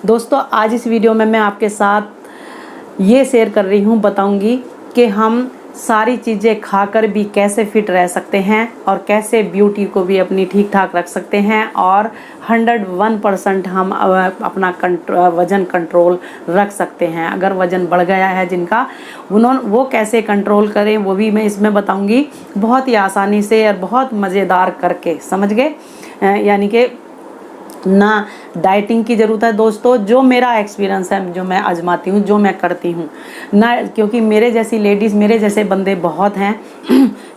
दोस्तों आज इस वीडियो में मैं आपके साथ ये शेयर कर रही हूँ, बताऊँगी कि हम सारी चीज़ें खाकर भी कैसे फिट रह सकते हैं और कैसे ब्यूटी को भी अपनी ठीक ठाक रख सकते हैं और 101% हम अपना वज़न कंट्रोल रख सकते हैं। अगर वज़न बढ़ गया है जिनका, वो कैसे कंट्रोल करें वो भी मैं इसमें बताऊंगी, बहुत ही आसानी से और बहुत मज़ेदार करके, समझ गए। यानी कि ना डाइटिंग की ज़रूरत है दोस्तों, जो मेरा एक्सपीरियंस है, जो मैं आजमाती हूँ, जो मैं करती हूँ ना, क्योंकि मेरे जैसी लेडीज़, मेरे जैसे बंदे बहुत हैं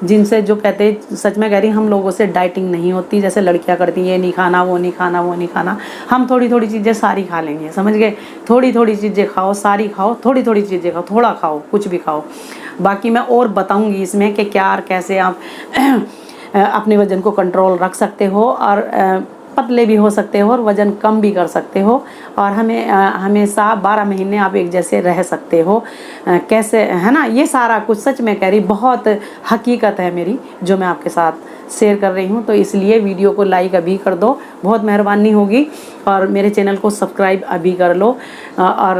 जिनसे जो कहते हैं, सच में कह रही, हम लोगों से डाइटिंग नहीं होती जैसे लड़कियाँ करती हैं, ये नहीं खाना, वो नहीं खाना, वो नहीं खाना। हम थोड़ी थोड़ी चीज़ें सारी खा लेंगे, समझ गए। थोड़ी थोड़ी चीज़ें खाओ, सारी खाओ, थोड़ी थोड़ी चीज़ें खाओ, थोड़ा खाओ, कुछ भी खाओ। बाकी मैं और बताऊँगी इसमें कि क्या और कैसे आप अपने वज़न को कंट्रोल रख सकते हो और पतले भी हो सकते हो और वज़न कम भी कर सकते हो और हमेशा 12 महीने आप एक जैसे रह सकते हो, कैसे, है ना। ये सारा कुछ सच में कह रही, बहुत हकीकत है मेरी जो मैं आपके साथ शेयर कर रही हूँ। तो इसलिए वीडियो को लाइक अभी कर दो, बहुत मेहरबानी होगी, और मेरे चैनल को सब्सक्राइब अभी कर लो। और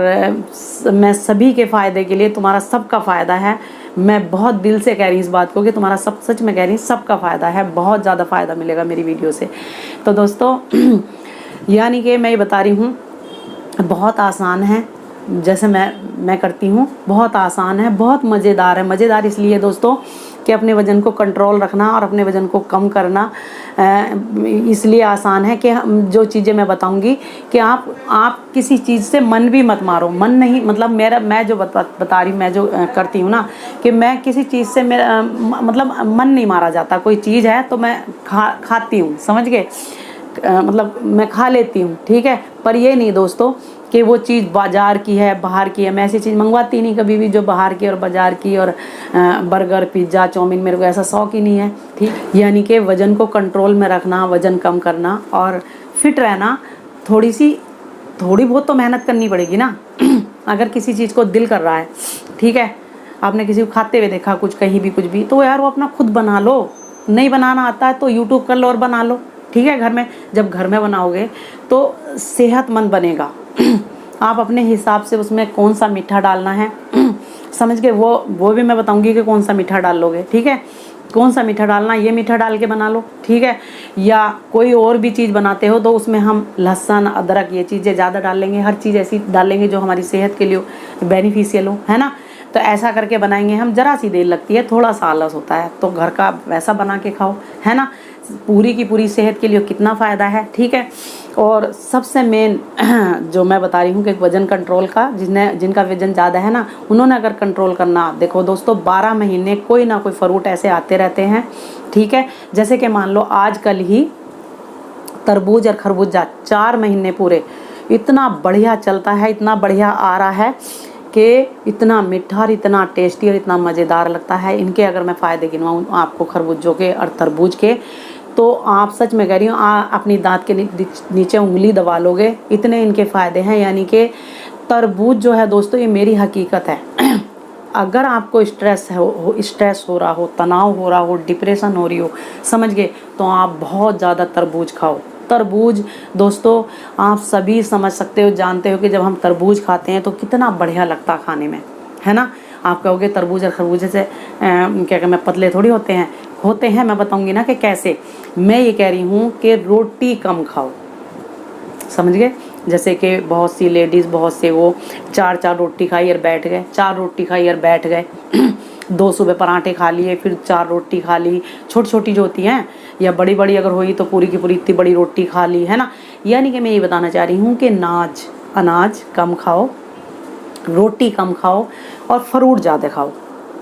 मैं सभी के फ़ायदे के लिए, तुम्हारा सबका फ़ायदा है, मैं बहुत दिल से कह रही हूँ इस बात को कि तुम्हारा सब, सच में कह रही हूँ, सबका फ़ायदा है, बहुत ज़्यादा फ़ायदा मिलेगा मेरी वीडियो से। तो दोस्तों यानी कि मैं ये बता रही हूँ, बहुत आसान है, जैसे मैं करती हूँ, बहुत आसान है, बहुत मज़ेदार है। मज़ेदार इसलिए दोस्तों कि अपने वज़न को कंट्रोल रखना और अपने वज़न को कम करना इसलिए आसान है कि जो चीज़ें मैं बताऊंगी कि आप किसी चीज़ से मन भी मत मारो। मन नहीं, मतलब मैं जो बता रही, मैं जो करती हूँ ना, कि मैं किसी चीज़ से मेरा मतलब मन नहीं मारा जाता। कोई चीज़ है तो मैं खाती हूँ, समझ गए, मतलब मैं खा लेती हूँ, ठीक है। पर ये नहीं दोस्तों कि वो चीज़ बाज़ार की है, बाहर की है, मैं ऐसी चीज़ मंगवाती नहीं कभी भी जो बाहर की और बाज़ार की, और बर्गर, पिज़्ज़ा, चाउमीन, मेरे को ऐसा शौक ही नहीं है, ठीक। यानी कि वज़न को कंट्रोल में रखना, वज़न कम करना और फिट रहना, थोड़ी बहुत तो मेहनत करनी पड़ेगी ना। अगर किसी चीज़ को दिल कर रहा है, ठीक है, आपने किसी को खाते हुए देखा कुछ, कहीं भी कुछ भी, तो यार वो अपना खुद बना लो। नहीं बनाना आता है तो यूट्यूब कर लो और बना लो, ठीक है। घर में, जब घर में बनाओगे तो सेहतमंद बनेगा। आप अपने हिसाब से उसमें कौन सा मीठा डालना है समझ के, वो भी मैं बताऊंगी कि कौन सा मीठा डाल लोगे, ठीक है। कौन सा मीठा डालना, ये मीठा डाल के बना लो, ठीक है। या कोई और भी चीज़ बनाते हो तो उसमें हम लहसुन, अदरक, ये चीज़ें ज़्यादा डाल लेंगे, हर चीज़ ऐसी डालेंगे जो हमारी सेहत के लिए बेनिफिशियल हो, है ना। तो ऐसा करके बनाएंगे हम, ज़रा सी देर लगती है, थोड़ा सा आलस होता है, तो घर का वैसा बना के खाओ, है ना। पूरी की पूरी सेहत के लिए कितना फ़ायदा है, ठीक है। और सबसे मेन जो मैं बता रही हूँ कि वज़न कंट्रोल का, जिनका वज़न ज़्यादा है ना, उन्होंने अगर कंट्रोल करना, देखो दोस्तों, 12 महीने कोई ना कोई फ्रूट ऐसे आते रहते हैं, ठीक है। जैसे कि मान लो आजकल ही तरबूज और खरबूजा 4 महीने पूरे इतना बढ़िया चलता है, इतना बढ़िया आ रहा है कि इतना मीठा और इतना टेस्टी और इतना मज़ेदार लगता है। इनके अगर मैं फ़ायदे गिनवाऊँ आपको, खरबूजों के और तरबूज के, तो आप, सच में कह रही हूँ, अपनी दांत के नीचे उंगली दबा लोगे, इतने इनके फ़ायदे हैं। यानी कि तरबूज जो है दोस्तों, ये मेरी हकीकत है। अगर आपको स्ट्रेस हो रहा हो, तनाव हो रहा हो, डिप्रेशन हो रही हो, समझ गए, तो आप बहुत ज़्यादा तरबूज खाओ। तरबूज दोस्तों, आप सभी समझ सकते हो, जानते हो कि जब हम तरबूज खाते हैं तो कितना बढ़िया लगता है खाने में, है ना। आप कहोगे तरबूज और खरबूजे से क्या कहते हैं, पतले थोड़ी होते हैं। मैं बताऊंगी ना कि कैसे। मैं ये कह रही हूँ कि रोटी कम खाओ, समझ गए। जैसे कि बहुत सी लेडीज़, बहुत से वो 4 रोटी खाई और बैठ गए, 4 रोटी खाई और बैठ गए 2 सुबह पराठे खा लिए, फिर 4 रोटी खा ली, छोटी छोटी जो होती हैं, या बड़ी बड़ी अगर हुई तो पूरी की पूरी इतनी बड़ी रोटी खा ली, है ना। यानी कि मैं ये बताना चाह रही हूँ कि अनाज कम खाओ, रोटी कम खाओ और फ्रूट ज़्यादा खाओ,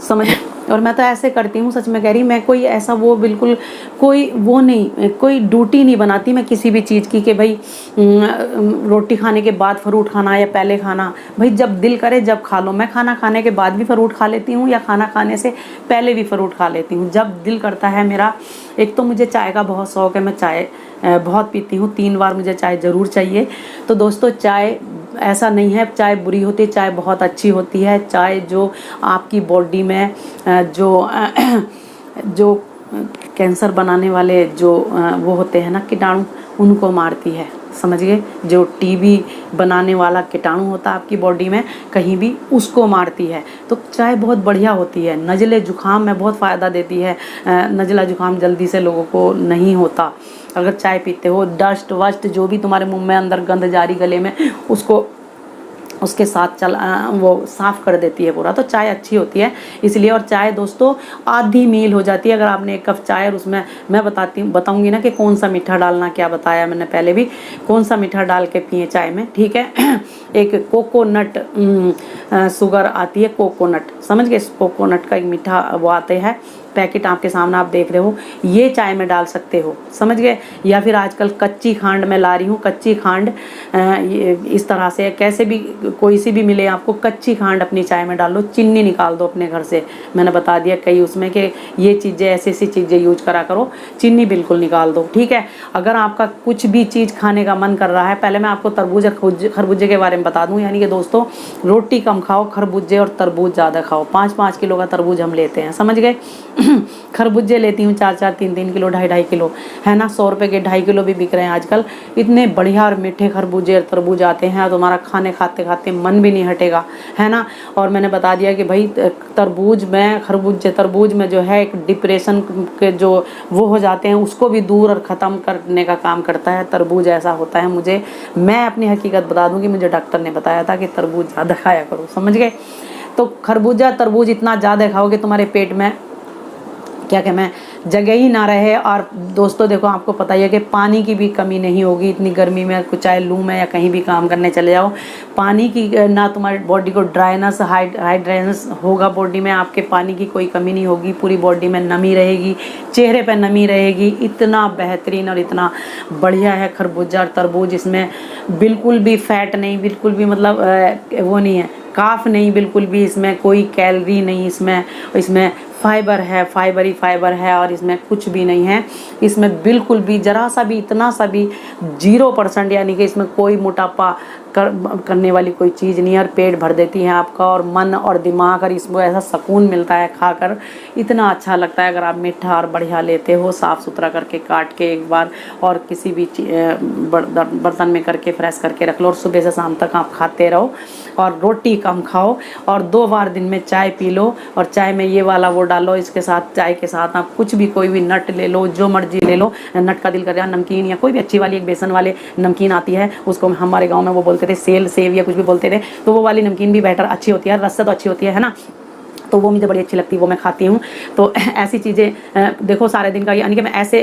समझ। और मैं तो ऐसे करती हूँ, सच में कह रही, मैं कोई ऐसा वो बिल्कुल कोई ड्यूटी नहीं बनाती मैं किसी भी चीज़ की कि भाई रोटी खाने के बाद फ्रूट खाना या पहले खाना। भाई जब दिल करे जब खा लो। मैं खाना खाने के बाद भी फ्रूट खा लेती हूँ या खाना खाने से पहले भी फ्रूट खा लेती हूँ, जब दिल करता है मेरा। एक तो मुझे चाय का बहुत शौक़ है, मैं चाय बहुत पीती हूँ, 3 बार मुझे चाय ज़रूर चाहिए। तो दोस्तों, चाय ऐसा नहीं है चाय बुरी होती है, चाय बहुत अच्छी होती है। चाय जो आपकी बॉडी में जो कैंसर बनाने वाले जो वो होते हैं ना कीटाणु, उनको मारती है, समझिए। जो टीबी बनाने वाला कीटाणु होता है आपकी बॉडी में कहीं भी, उसको मारती है। तो चाय बहुत बढ़िया होती है, नज़ले जुकाम में बहुत फ़ायदा देती है। नज़ला जुकाम जल्दी से लोगों को नहीं होता अगर चाय पीते हो। डस्ट वस्ट जो भी तुम्हारे मुंह में अंदर गंद जारी गले में, उसको उसके साथ वो साफ़ कर देती है पूरा। तो चाय अच्छी होती है इसलिए। और चाय दोस्तों आधी मील हो जाती है अगर आपने एक कप चाय, और उसमें मैं बताऊंगी ना कि कौन सा मीठा डालना, क्या बताया मैंने पहले भी, कौन सा मीठा डाल के पिए चाय में, ठीक है। एक कोकोनट शुगर आती है, कोकोनट, समझ गए। कोकोनट का एक मीठा वो आते हैं पैकेट, आपके सामने आप देख रहे हो, ये चाय में डाल सकते हो, समझ गए। या फिर आजकल कच्ची खांड मैं ला रही हूँ, कच्ची खांड इस तरह से कैसे भी कोई सी भी मिले आपको, कच्ची खांड अपनी चाय में डाल लो, चीनी निकाल दो अपने घर से। मैंने बता दिया कई उसमें कि ये चीज़ें ऐसी ऐसी चीज़ें यूज करा करो, चीनी बिल्कुल निकाल दो, ठीक है। अगर आपका कुछ भी चीज़ खाने का मन कर रहा है, पहले मैं आपको तरबूज खरबूजे के बारे में बता दूँ। यानी कि दोस्तों रोटी कम खाओ, खरबूजे और तरबूज ज़्यादा खाओ। 5-5 किलो का तरबूज हम लेते हैं, समझ गए। खरबूजे लेती हूँ 4-4, 3-3 किलो, 2.5-2.5 किलो, है ना। 100 रुपये के 2.5 किलो भी बिक रहे हैं आजकल। इतने बढ़िया और मीठे खरबूजे और तरबूज आते हैं, तुम्हारा खाने खाते खाते मन भी नहीं हटेगा, है ना। और मैंने बता दिया कि भाई तरबूज में, तरबूज में जो है एक डिप्रेशन के जो वो हो जाते हैं, उसको भी दूर और ख़त्म करने का काम करता है तरबूज। ऐसा होता है, मैं अपनी हकीकत बता दूँ कि मुझे डॉक्टर ने बताया था कि तरबूज ज़्यादा खाया करो, समझ गए। तो खरबूजा तरबूज इतना ज़्यादा खाओगे तुम्हारे पेट में क्या कि मैं जगह ही ना रहे। और दोस्तों देखो, आपको पता ही है कि पानी की भी कमी नहीं होगी इतनी गर्मी में, चाहे लू में या कहीं भी काम करने चले जाओ, पानी की ना तुम्हारी बॉडी को ड्राइनेस हाइड्रेनेस होगा बॉडी में, आपके पानी की कोई कमी नहीं होगी, पूरी बॉडी में नमी रहेगी, चेहरे पे नमी रहेगी। इतना बेहतरीन और इतना बढ़िया है खरबूजा और तरबूज। इसमें बिल्कुल भी फैट नहीं, बिल्कुल भी मतलब वो नहीं है, काफ नहीं, बिल्कुल भी इसमें कोई कैलोरी नहीं, इसमें फाइबर है, फाइबर ही फाइबर है, और इसमें कुछ भी नहीं है। इसमें बिल्कुल भी जरा सा भी, इतना सा भी 0%, यानी कि इसमें कोई मोटापा करने वाली कोई चीज़ नहीं है। और पेट भर देती है आपका, और मन और दिमाग, और इसमें ऐसा सुकून मिलता है खाकर, इतना अच्छा लगता है। अगर आप मीठा और बढ़िया लेते हो, साफ़ सुथरा करके काट के एक बार, और किसी भी बर्तन में करके फ्रेश करके रख लो, और सुबह से शाम तक आप खाते रहो। और रोटी कम खाओ, और 2 बार दिन में चाय पी लो, और चाय में ये वाला वो डालो। इसके साथ, चाय के साथ आप कुछ भी, कोई भी नट ले लो, जो मर्जी ले लो, नट का दिल कर रहा, नमकीन या कोई भी अच्छी वाली, एक बेसन वाले नमकीन आती है, उसको हमारे गांव में वो बोलते थे सेव या कुछ भी बोलते थे, तो वो वाली नमकीन भी बेटर अच्छी होती है, रस से तो अच्छी होती है ना। तो वो मुझे बड़ी अच्छी लगती है, वो मैं खाती हूँ। तो ऐसी चीज़ें देखो सारे दिन का, यानी कि मैं ऐसे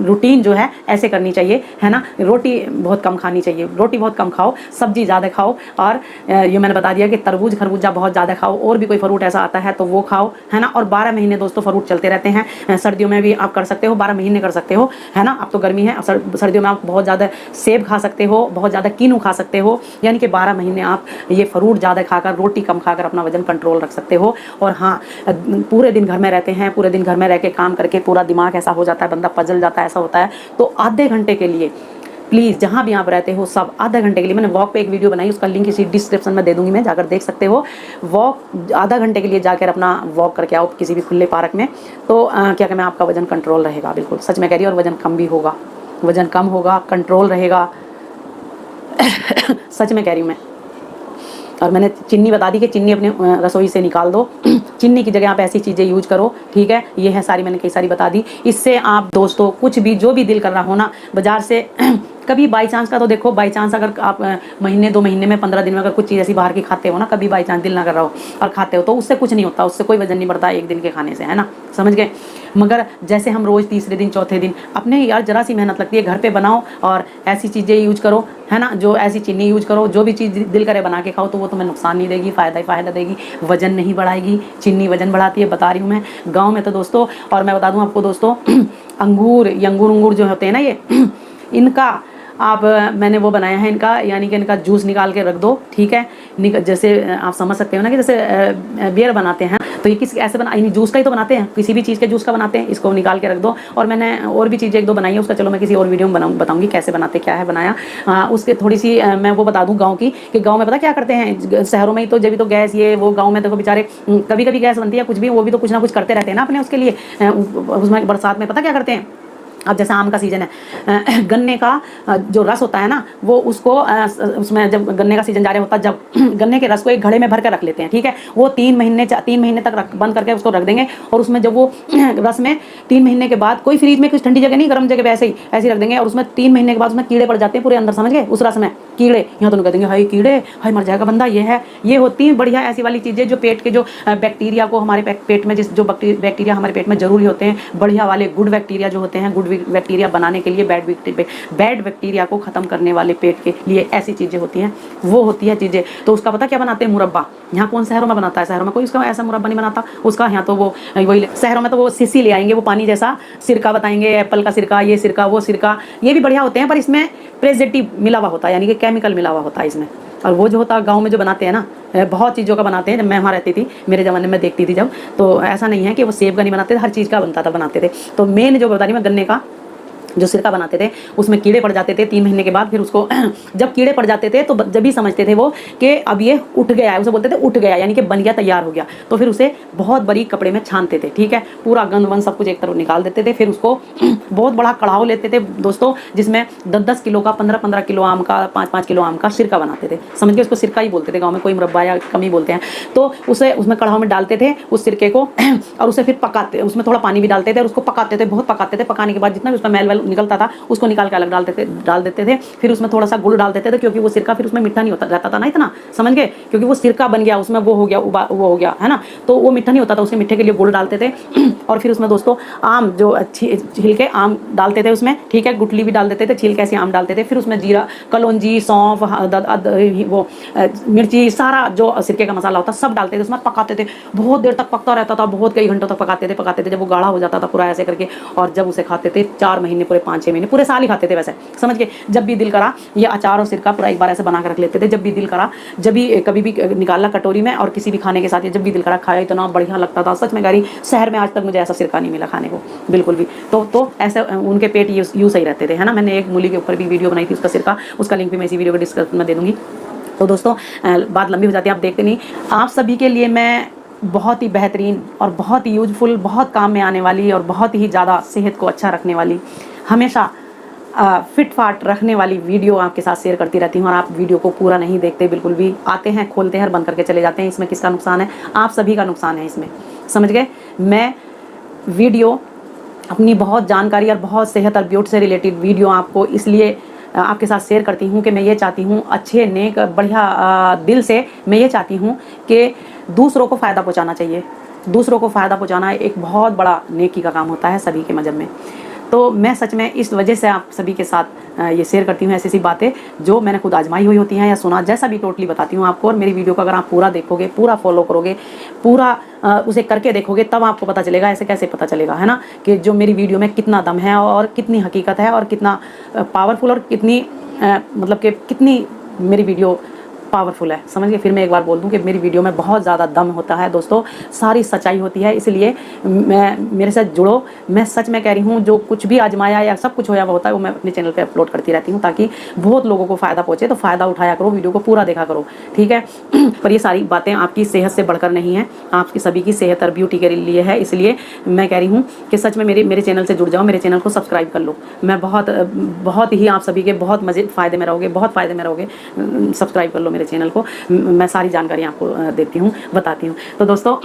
रूटीन जो है ऐसे करनी चाहिए, है ना। रोटी बहुत कम खानी चाहिए, रोटी बहुत कम खाओ, सब्जी ज़्यादा खाओ। और ये मैंने बता दिया कि तरबूज खरबूजा बहुत ज़्यादा खाओ, और भी कोई फ्रूट ऐसा आता है तो वो खाओ, है ना। और 12 महीने दोस्तों फ्रूट चलते रहते हैं, सर्दियों में भी आप कर सकते हो, 12 महीने कर सकते हो, है ना। अब तो गर्मी है, सर्दियों में आप बहुत ज़्यादा सेब खा सकते हो, बहुत ज़्यादा कीनू खा सकते हो, यानी कि 12 महीने आप ये फ्रूट ज़्यादा खाकर, रोटी कम खाकर अपना वजन कंट्रोल रख सकते हो। और हाँ, पूरे दिन घर में रहते हैं, पूरे दिन घर में रह के काम करके पूरा दिमाग ऐसा हो जाता है, बंदा पजल जाता है, ऐसा होता है। तो आधे घंटे के लिए प्लीज़, जहाँ भी आप रहते हो सब, आधा घंटे के लिए, मैंने वॉक पे एक वीडियो बनाई, उसका लिंक इसी डिस्क्रिप्शन में दे दूंगी, मैं जाकर देख सकते हो। वॉक आधा घंटे के लिए जाकर अपना वॉक करके आओ किसी भी खुले पार्क में, तो क्या कहना, आपका वजन कंट्रोल रहेगा, बिल्कुल सच में कह रही हूँ। और वजन कम भी होगा, वजन कम होगा, कंट्रोल रहेगा सच में कह रही हूँ मैं। और मैंने चीनी बता दी कि चीनी अपने रसोई से निकाल दो, चीनी की जगह आप ऐसी चीज़ें यूज करो, ठीक है। ये है सारी, मैंने कई सारी बता दी। इससे आप दोस्तों कुछ भी, जो भी दिल कर रहा हो ना, बाजार से कभी बाई चांस का, तो देखो बाई चांस अगर आप महीने 2 महीने में 15 दिन में अगर कुछ चीज़ ऐसी बाहर की खाते हो ना, कभी बाई चांस दिल ना कर रहा हो और खाते हो, तो उससे कुछ नहीं होता, उससे कोई वजन नहीं बढ़ता एक दिन के खाने से, है ना, समझ गए। मगर जैसे हम रोज़ तीसरे दिन चौथे दिन अपने, यार जरा सी मेहनत लगती है, घर पे बनाओ और ऐसी चीज़ें यूज करो, है ना, जो ऐसी चीनी यूज करो, जो भी चीज़ दिल करे बना के खाओ, तो वो तुम्हें नुकसान नहीं देगी, फ़ायदा ही फ़ायदा देगी, वजन नहीं बढ़ाएगी। चीनी वजन बढ़ाती है, बता रही हूँ मैं। गाँव में तो दोस्तों, और मैं बता दूँ आपको दोस्तों, अंगूर जो होते हैं ना, ये इनका आप, मैंने वो बनाया है इनका, यानी कि इनका जूस निकाल के रख दो, ठीक है। जैसे आप समझ सकते हो ना कि जैसे बियर बनाते हैं, तो ये किस ऐसे यानी जूस का ही तो बनाते हैं, किसी भी चीज़ के जूस का बनाते हैं, इसको निकाल के रख दो। और मैंने और भी चीज़ें 1-2 बनाई है, उसका चलो मैं किसी और वीडियो में बताऊंगी कैसे बनाते, क्या है बनाया। उसके थोड़ी सी मैं वो बता दूँ गाँव की, कि गाँव में पता क्या करते हैं, शहरों में ही तो जब भी तो गैस ये वो, गाँव में देखो बेचारे कभी कभी गैस बनती है, कुछ भी, वो भी तो कुछ ना कुछ करते रहते हैं ना अपने उसके लिए। उसमें बरसात में पता क्या करते हैं, अब जैसे आम का सीज़न है, गन्ने का जो रस होता है ना, वो उसको उसमें जब गन्ने का सीज़न जारी होता है, जब गन्ने के रस को एक घड़े में भर कर रख लेते हैं, ठीक है। वो 3 महीने तक बंद करके उसको रख देंगे, और उसमें जब वो रस में 3 महीने के बाद, कोई फ्रीज में कुछ ठंडी जगह नहीं, गर्म जगह पे ऐसे ही रख देंगे, और उसमें 3 महीने के बाद उसमें कीड़े पड़ जाते हैं पूरे अंदर, समझ गए, उस रस में कीड़े। यहाँ तो कह देंगे हाय कीड़े, हाय मर जाएगा बंदा। ये होती हैं बढ़िया ऐसी वाली चीज़ें जो पेट के जो बैक्टीरिया को, हमारे पेट में जो बैक्टीरिया हमारे पेट में जरूरी होते हैं, बढ़िया वाले गुड बैक्टीरिया जो होते हैं, गुड बैक्टीरिया बनाने के लिए, बैड बैक्टीरिया को खत्म करने वाले पेट के लिए ऐसी चीज़ें होती हैं, वो होती है चीज़ें। तो उसका पता क्या बनाते हैं, मुरब्बा। यहाँ कौन शहरों में बनाता है, शहरों में कोई उसका ऐसा मुरब्बा नहीं बनाता उसका। यहाँ तो वो वही शहरों में तो वो सीसी ले आएंगे, वो पानी जैसा सिरका बताएंगे, एप्पल का सिरका, ये सिरका वो सिरका, ये भी बढ़िया होते हैं, पर इसमें प्रेजर्वेटिव मिला हुआ होता है, यानी कि केमिकल मिला हुआ होता है इसमें। और वो जो होता है गाँव में जो बनाते हैं ना, बहुत चीज़ों का बनाते हैं। जब मैं वहाँ रहती थी, मेरे ज़माने में देखती थी जब, तो ऐसा नहीं है कि वो सेब का नहीं बनाते थे, हर चीज़ का बनाते थे। तो मेन जो बता रही मैं, गन्ने का जो सिरका बनाते थे, उसमें कीड़े पड़ जाते थे 3 महीने के बाद। फिर उसको जब कीड़े पड़ जाते थे तो जब भी समझते थे वो कि अब ये उठ गया है, उसे बोलते थे उठ गया, यानी कि बन गया, तैयार हो गया। तो फिर उसे बहुत बड़ी कपड़े में छानते थे, ठीक है, पूरा गंद वंद सब कुछ एक तरफ निकाल देते थे। फिर उसको बहुत बड़ा कढ़ाव लेते थे दोस्तों, जिसमें 10-10 किलो का, 15-15 किलो आम का, 5-5 किलो आम का सिरका बनाते थे, समझ के उसको सिरका ही बोलते थे गाँव में, कोई मुरब्बा या कम ही बोलते हैं। तो उसे उसमें कढ़ाव में डालते थे उस सिरके को, और उसे फिर पकाते, उसमें थोड़ा पानी भी डालते थे और उसको पकाते थे, बहुत पकाते थे। पकाने के बाद जितना भी उसका मैल वैल निकलता था उसको निकाल के अलग डाल देते थे। फिर उसमें थोड़ा सा गुड़ डाल देते थे, क्योंकि वो सिरका फिर उसमें मीठा नहीं होता रहता था ना इतना, समझ गए, क्योंकि वो सिरका बन गया, उसमें वो हो गया है ना, तो वो मीठा नहीं होता था, उसके मीठे के लिए गुड़ डालते थे। और फिर उसमें दोस्तों आम जो छिलके आम डालते थे उसमें, ठीक है, गुठली भी डाल देते थे, छिलके ऐसे आम डालते थे। फिर उसमें जीरा, कलौंजी, सौंफ, वो मिर्ची, सारा जो सिरके का मसाला होता सब डालते थे, उसमें पकाते थे, बहुत देर तक पकता रहता था, बहुत कई घंटों तक पकाते थे। जब वो गाढ़ा हो जाता था पूरा ऐसे करके, और जब उसे खाते थे 4 महीने, पूरे 5-6 महीने, पूरे साल ही खाते थे वैसे, समझ के। जब भी दिल करा, ये अचार और सिरका पूरा एक बार ऐसे बना कर रख लेते थे। जब भी दिल करा, जब भी कभी भी निकाला कटोरी में, और किसी भी खाने के साथ, जब भी दिल करा खाया, इतना बढ़िया लगता था, सच में कह रही, शहर में आज तक मुझे ऐसा सिरका नहीं मिला खाने को बिल्कुल भी। तो ऐसे उनके पेट यूँ सही रहते थे, है ना। मैंने एक मूली के ऊपर भी वीडियो बनाई थी उसका सिरका, उसका लिंक भी मैं इसी वीडियो के डिस्क्रिप्शन में दे दूँगी। तो दोस्तों बात लंबी हो जाती है, आप देखते नहीं। आप सभी के लिए मैं बहुत ही बेहतरीन और बहुत ही यूजफुल, बहुत काम में आने वाली और बहुत ही ज़्यादा सेहत को अच्छा रखने वाली, हमेशा फिट फाट रखने वाली वीडियो आपके साथ शेयर करती रहती हूँ। और आप वीडियो को पूरा नहीं देखते बिल्कुल भी, आते हैं, खोलते हैं और बंद करके चले जाते हैं। इसमें किसका नुकसान है? आप सभी का नुकसान है इसमें, समझ गए। मैं वीडियो अपनी बहुत जानकारी और बहुत सेहत और ब्यूटी से रिलेटेड वीडियो आपको इसलिए आपके साथ शेयर करती हूँ कि मैं ये चाहती हूँ, अच्छे नेक बढ़िया दिल से मैं ये चाहती हूँ कि दूसरों को फ़ायदा पहुँचाना चाहिए। दूसरों को फ़ायदा पहुँचाना एक बहुत बड़ा नेकी का काम होता है सभी के मजहब में। तो मैं सच में इस वजह से आप सभी के साथ ये शेयर करती हूँ ऐसी बातें जो मैंने खुद आजमाई हुई होती हैं या सुना, जैसा भी टोटली बताती हूँ आपको। और मेरी वीडियो को अगर आप पूरा देखोगे, पूरा फॉलो करोगे, पूरा उसे करके देखोगे, तब आपको पता चलेगा। ऐसे कैसे पता चलेगा, है ना, कि जो मेरी वीडियो में कितना दम है और कितनी हकीकत है और कितना पावरफुल और कितनी मतलब कि कितनी मेरी वीडियो पावरफुल है, समझ गए। फिर मैं एक बार बोल दूं कि मेरी वीडियो में बहुत ज़्यादा दम होता है दोस्तों, सारी सच्चाई होती है। इसलिए मेरे साथ जुड़ो। मैं सच में कह रही हूँ, जो कुछ भी आजमाया या सब कुछ होया हुआ होता है वो मैं अपने चैनल पे अपलोड करती रहती हूँ, ताकि बहुत लोगों को फ़ायदा पहुँचे। तो फ़ायदा उठाया करो, वीडियो को पूरा देखा करो, ठीक है। पर ये सारी बातें आपकी सेहत से बढ़कर नहीं है, आपकी सभी की सेहत और ब्यूटी के लिए है। इसलिए मैं कह रही हूँ कि सच में मेरे चैनल से जुड़ जाओ, मेरे चैनल को सब्सक्राइब कर लो। मैं बहुत ही आप सभी के बहुत मज़े फ़ायदे में रहोगे, बहुत फ़ायदे में रहोगे। सब्सक्राइब कर लो मेरे चैनल को, मैं सारी जानकारी आपको देती हूँ, बताती हूँ। तो दोस्तों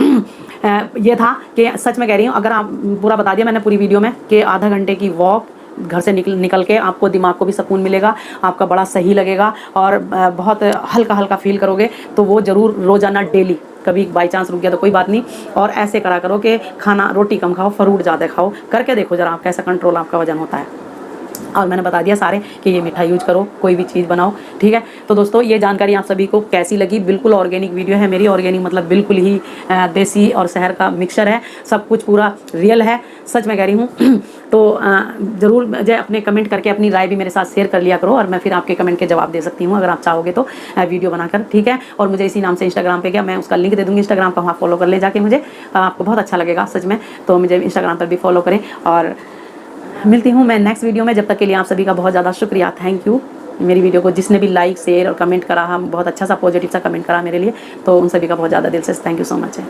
ये था कि सच में कह रही हूँ, अगर आप पूरा बता दिया मैंने पूरी वीडियो में कि आधा घंटे की वॉक घर से निकल के आपको दिमाग को भी सुकून मिलेगा, आपका बड़ा सही लगेगा और बहुत हल्का हल्का फील करोगे। तो वो ज़रूर रोज़ाना डेली, कभी बाई चांस रुक गया तो कोई बात नहीं। और ऐसे करा करो कि खाना रोटी कम खाओ, फ्रूट ज़्यादा खाओ, करके देखो जरा आप कैसा कंट्रोल आपका वजन होता है। और मैंने बता दिया सारे कि ये मिठाई यूज करो, कोई भी चीज़ बनाओ, ठीक है। तो दोस्तों ये जानकारी आप सभी को कैसी लगी? बिल्कुल ऑर्गेनिक वीडियो है मेरी, ऑर्गेनिक मतलब बिल्कुल ही देसी और शहर का मिक्सचर है, सब कुछ पूरा रियल है, सच में कह रही हूँ। तो ज़रूर मुझे अपने कमेंट करके अपनी राय भी मेरे साथ शेयर कर लिया करो, और मैं फिर आपके कमेंट के जवाब दे सकती हूँ अगर आप चाहोगे तो वीडियो बनाकर, ठीक है। और मुझे इसी नाम से इंस्टाग्राम पे, क्या मैं उसका लिंक दे दूँगी इंस्टाग्राम का, वहाँ फॉलो कर ले जाके, मुझे आपको बहुत अच्छा लगेगा सच में। तो मुझे इंस्टाग्राम पर भी फॉलो करें, और मिलती हूँ मैं नेक्स्ट वीडियो में। जब तक के लिए आप सभी का बहुत ज़्यादा शुक्रिया, थैंक यू। मेरी वीडियो को जिसने भी लाइक, शेयर और कमेंट करा, हम बहुत अच्छा सा पॉजिटिव सा कमेंट करा मेरे लिए, तो उन सभी का बहुत ज़्यादा दिल से थैंक यू सो मच है।